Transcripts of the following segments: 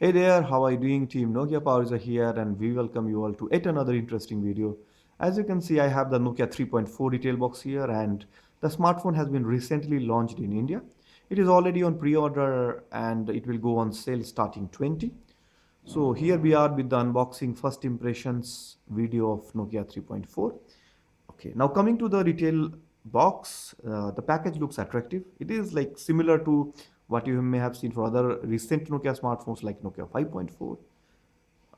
Hey there, how are you doing? Team Nokia Powers are here and we welcome you all to yet another interesting video. As you can see, I have the Nokia 3.4 detail box here and the smartphone has been recently launched in India. It is already on pre-order and it will go on sale starting 20. So here we are with the unboxing first impressions video of Nokia 3.4. Okay, now coming to the retail box, the package looks attractive. It is like similar to what you may have seen for other recent Nokia smartphones like Nokia 5.4.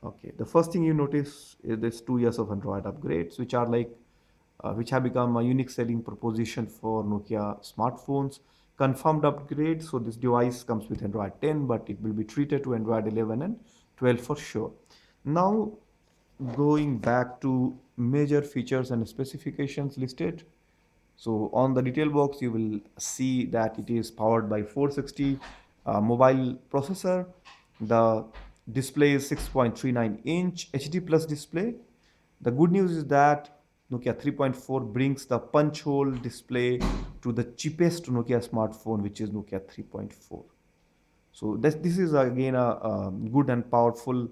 Okay, the first thing you notice is this 2 years of Android upgrades, which have become a unique selling proposition for Nokia smartphones. Confirmed upgrade, so this device comes with Android 10, but it will be treated to Android 11 and 12 for sure. Now, going back to major features and specifications listed. So on the detail box, you will see that it is powered by 460 mobile processor. The display is 6.39-inch HD plus display. The good news is that Nokia 3.4 brings the punch hole display to the cheapest Nokia smartphone, which is Nokia 3.4. So this is again a good and powerful,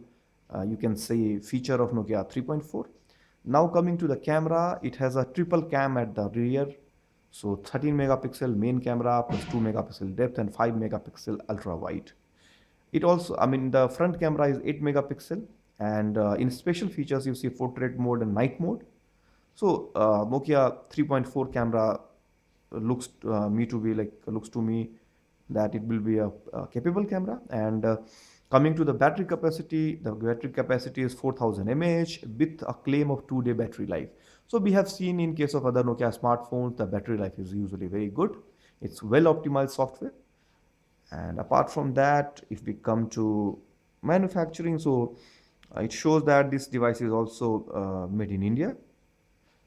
you can say, feature of Nokia 3.4. Now coming to the camera, it has a triple cam at the rear. So 13 megapixel main camera plus 2 megapixel depth and 5 megapixel ultra wide. It also, I mean, the front camera is 8 megapixel and in special features you see portrait mode and night mode. So Nokia 3.4 camera looks to me that it will be a capable camera. And coming to the battery capacity is 4000 mAh with a claim of 2-day battery life. So we have seen in case of other Nokia smartphones, the battery life is usually very good. It's well optimized software. And apart from that, if we come to manufacturing, so it shows that this device is also made in India.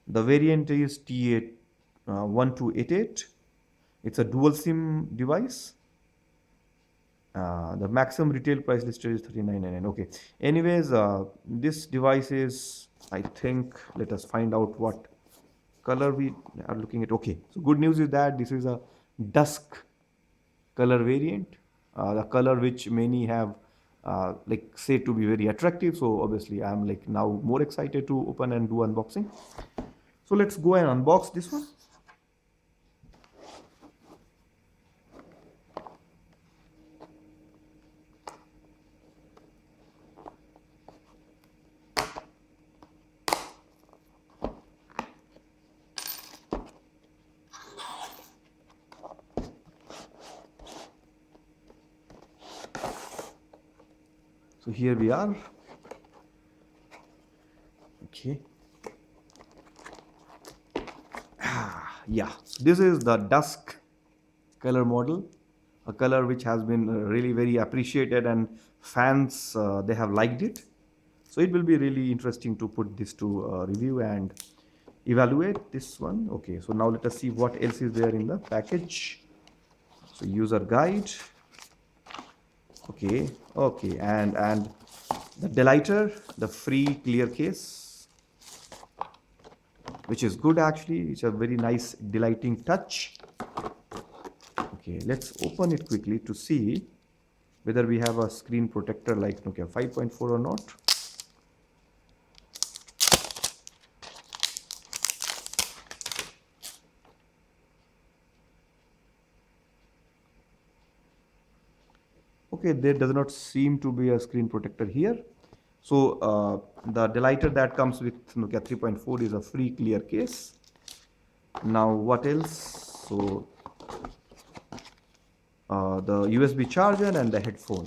The variant is T8 1288. It's a dual SIM device. The maximum retail price listed is 3999. Okay. Anyways, this device is, I think, let us find out what color we are looking at. Okay. So good news is that this is a dusk color variant, the color which many have like say to be very attractive. So obviously I'm like now more excited to open and do unboxing. So let's go and unbox this one. So here we are. Okay. Yeah, this is the dusk color model, a color which has been really very appreciated and fans they have liked it. So it will be really interesting to put this to review and evaluate this one. Okay, so now let us see what else is there in the package. So user guide. Okay, and the delighter, the free clear case, which is good actually. It's a very nice delighting touch. Okay, let's open it quickly to see whether we have a screen protector like Nokia 5.4 or not. Okay, there does not seem to be a screen protector here. So the delighter that comes with Nokia 3.4 is a free clear case. Now what else? So the USB charger and the headphone.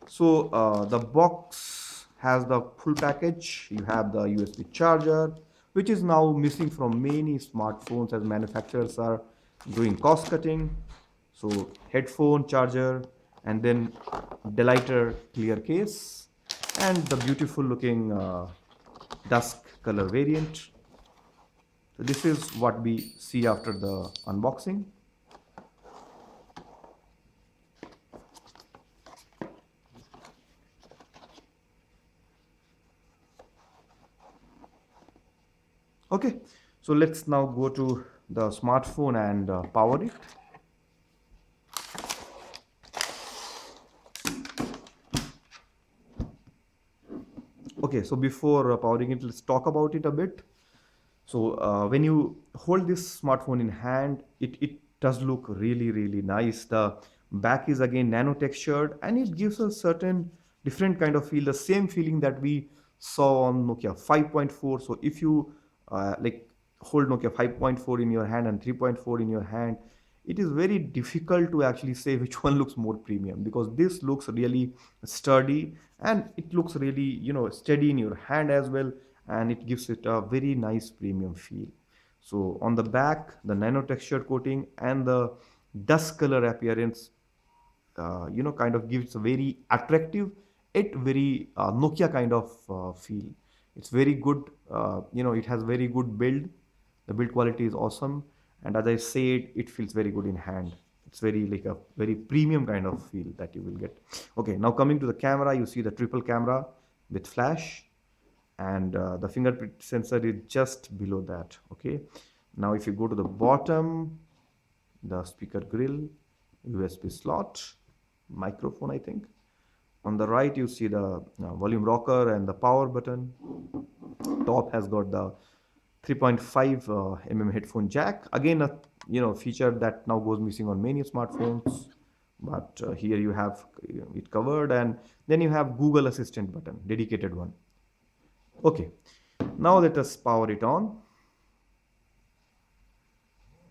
So the box has the full package. You have the USB charger, which is now missing from many smartphones as manufacturers are doing cost cutting. So headphone, charger, and then delighter clear case, and the beautiful looking dusk color variant. So this is what we see after the unboxing. Okay, so let's now go to the smartphone and power it. Okay, so before powering it, let's talk about it a bit. So when you hold this smartphone in hand, it does look really, really nice. The back is again nano textured and it gives a certain different kind of feel, the same feeling that we saw on Nokia 5.4. So if you like hold Nokia 5.4 in your hand and 3.4 in your hand, it is very difficult to actually say which one looks more premium, because this looks really sturdy and it looks really, steady in your hand as well, and it gives it a very nice premium feel. So on the back, the nano textured coating and the dust color appearance, kind of gives a very attractive, it very Nokia kind of feel. It's very good. It has very good build. The build quality is awesome, and as I said, it feels very good in hand. It's very like a very premium kind of feel that you will get. Okay, now coming to the camera, you see the triple camera with flash, and the fingerprint sensor is just below that. Okay, now if you go to the bottom, the speaker grill, USB slot, microphone, I think. On the right, you see the volume rocker and the power button. Top has got the 3.5 headphone jack. Again, a feature that now goes missing on many smartphones. But here you have it covered, and then you have Google Assistant button, dedicated one. Okay, now let us power it on.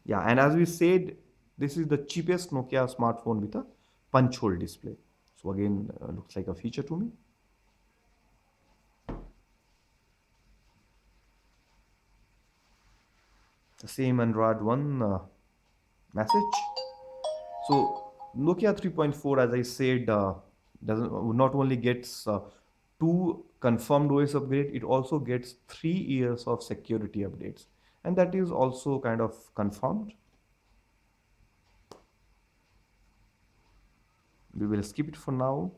Yeah, and as we said, this is the cheapest Nokia smartphone with a punch hole display. So again, looks like a feature to me. The same Android One message. So Nokia 3.4, as I said, doesn't not only gets two confirmed OS upgrade, it also gets 3 years of security updates, and that is also kind of confirmed. We will skip it for now.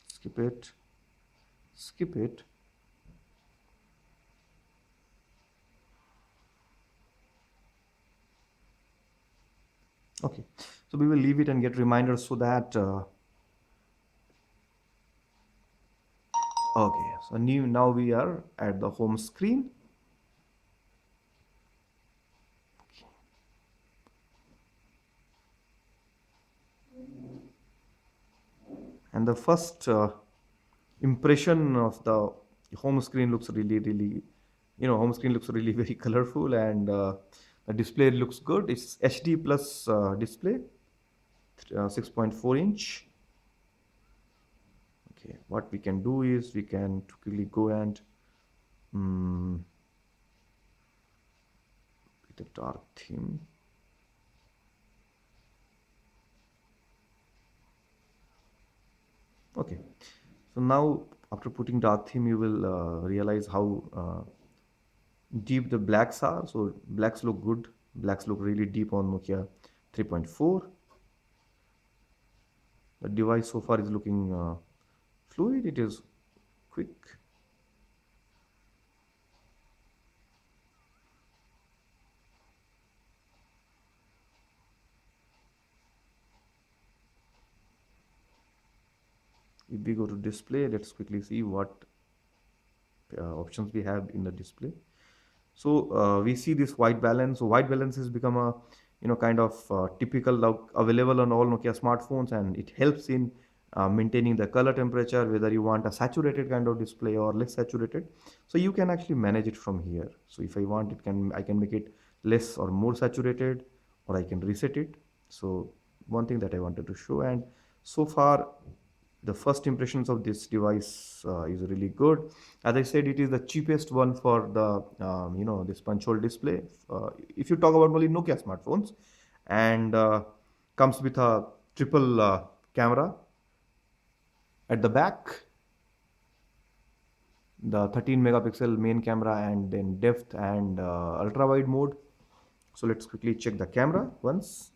Skip it. Skip it. Okay, so we will leave it and get reminders so that. Okay, so now we are at the home screen. And the first impression of the home screen looks really, really, home screen looks really very colorful, and the display looks good. It's HD plus display, 6.4 inch. Okay, what we can do is we can quickly go and with the dark theme. Okay, so now after putting dark theme, you will realize how deep the blacks are. So blacks look good. Blacks look really deep on Nokia 3.4. The device so far is looking fluid. It is quick. If we go to display, let's quickly see what options we have in the display. So we see this white balance. So white balance has become a kind of typical available on all Nokia smartphones, and it helps in maintaining the color temperature, whether you want a saturated kind of display or less saturated. So you can actually manage it from here. So if I want, I can make it less or more saturated, or I can reset it. So one thing that I wanted to show, and so far the first impressions of this device is really good. As I said, it is the cheapest one for the this punch hole display. If you talk about only Nokia smartphones, and comes with a triple camera at the back, the 13 megapixel main camera, and then depth and ultra wide mode. So let's quickly check the camera once.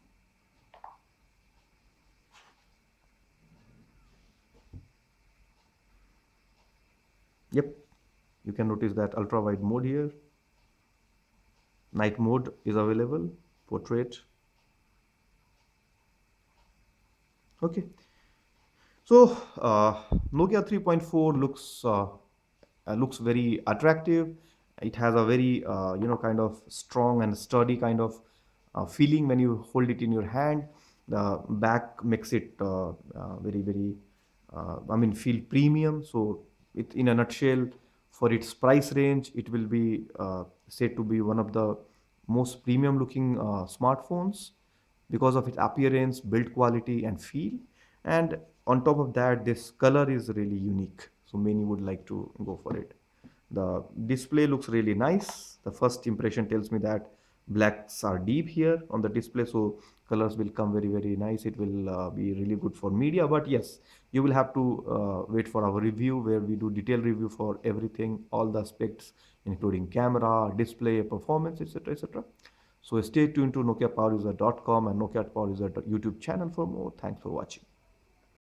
Yep, you can notice that ultra wide mode here. Night mode is available, portrait. Okay, so Nokia 3.4 looks very attractive. It has a very kind of strong and sturdy kind of feeling when you hold it in your hand. The back makes it very I mean feel premium. So it in a nutshell, for its price range, it will be said to be one of the most premium looking smartphones because of its appearance, build quality, and feel. And on top of that, this color is really unique. So many would like to go for it. The display looks really nice. The first impression tells me that blacks are deep here on the display, so colors will come very nice. It will be really good for media. But yes, you will have to wait for our review where we do detailed review for everything, all the aspects, including camera, display, performance, etc. etc. So stay tuned to NokiaPowerUser.com and Nokia Power User YouTube channel for more. Thanks for watching.